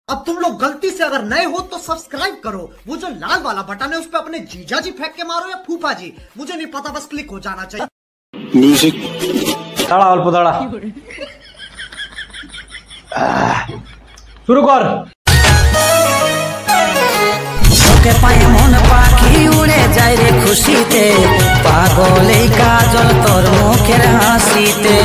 अब तुम लोग गलती से अगर नए हो तो सब्सक्राइब करो, वो जो लाल वाला बटन है उस पे अपने जीजा जी फेंक के मारो या फूफा जी, मुझे नहीं पता, बस क्लिक हो जाना चाहिए। म्यूजिक दाड़ा अल्प दाड़ा शुरू कर। তোকে পায়ে মন পাখি উড়ে যায় রে খুশিতে, পাগল এই কাজল তোর মুখের হাসিতে।